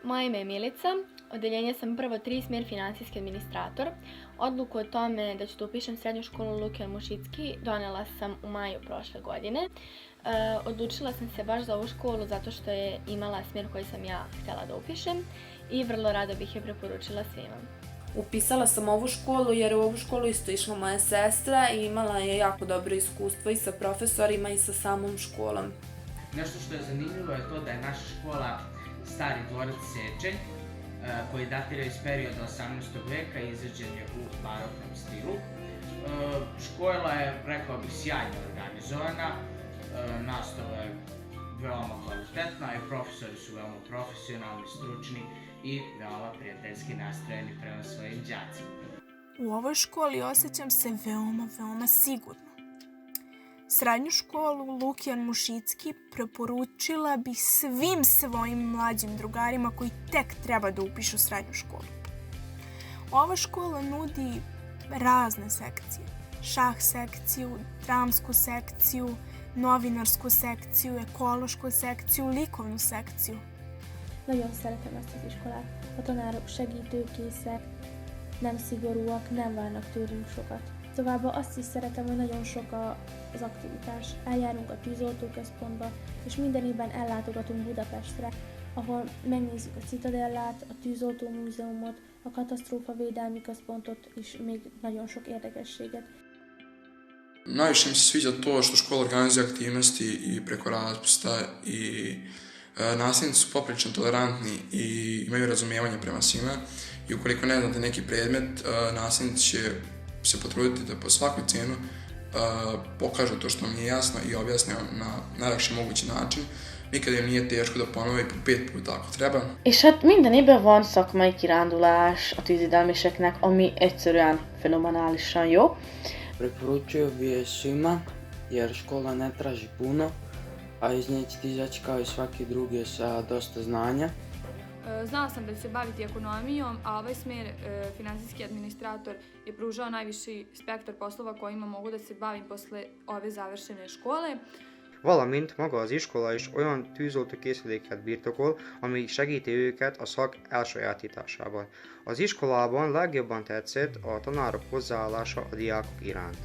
Moje ime je Milica, odeljenje sam prvo 3, smjer finansijski administrator. Odluku o tome da ću da upišem srednju školu Lukijan Mušicki donela sam u maju prošle godine. Odlučila sam se baš za ovu školu zato što je imala smjer koji sam ja htjela da upišem i vrlo rado bih je preporučila svima. Upisala sam ovu školu jer u ovu školu isto išla moja sestra i imala je jako dobro iskustvo i sa profesorima i sa samom školom. Nešto što je zanimljivo je to da je naša škola stari dvorac Sečenj, koji datira iz perioda 18. veka i izrađen je u baroknom stilu. Škola je, rekao bih, sjajno organizovana, nastava je veoma kvalitetna i profesori su veoma profesionalni, stručni i veoma prijateljski nastrojeni prema svojim đacima. U ovoj školi osjećam se veoma sigurno. Srednju školu Lukijan Mušicki preporučila bih svim svojim mlađim drugarima koji tek treba da upišu srednju školu. Ova škola nudi razne sekcije. Šah sekciju, dramsku sekciju, novinarsku sekciju, ekološku sekciju, likovnu sekciju. Nagyon szeretem ezt az iskolát. A tanárok segítőkészek, nem szigorúak, nem várnak tőlünk sokat. Továbbá azt is szeretem, hogy nagyon sok az aktivitás. Eljárunk a tűzoltóközpontba, és minden évben ellátogatunk Budapestre, ahol megnézzük a Citadellát, a tűzoltó múzeumot, a katasztrófavédelmi központot és még nagyon sok érdekességet. Najviše mi se sviđa to što škola organizuje aktivnosti i preko raspusta i nastavnici su poprilično tolerantni i imaju razumijevanje prema svima i ukoliko ne znate neki predmet, nastavnici će se potruditi da po svaku cijenu pokažu to što vam nije jasno i objasne na najlakši mogući način. Nikad im nije teško da ponove i po 5 puta ako treba. És hát minden évben van szakmai kirándulás a tűzidelméseknek, ami egyszerűen fenomenálisan jó. Preporučuju bi je svima jer škola ne traži puno, a iz nje ćete izaći kao i svaki drugi sa dosta znanja. Znala sam da ću se baviti ekonomijom, a ovaj smjer finansijski administrator je pružao najviši spektar poslova kojima mogu da se bavim posle ove završene škole. Valamint maga az iskola is olyan tűzoltókészüléket birtokol, ami segíti őket a szak elsajátításában. Az iskolában legjobban tetszett a tanárok hozzáállása a diákok iránt.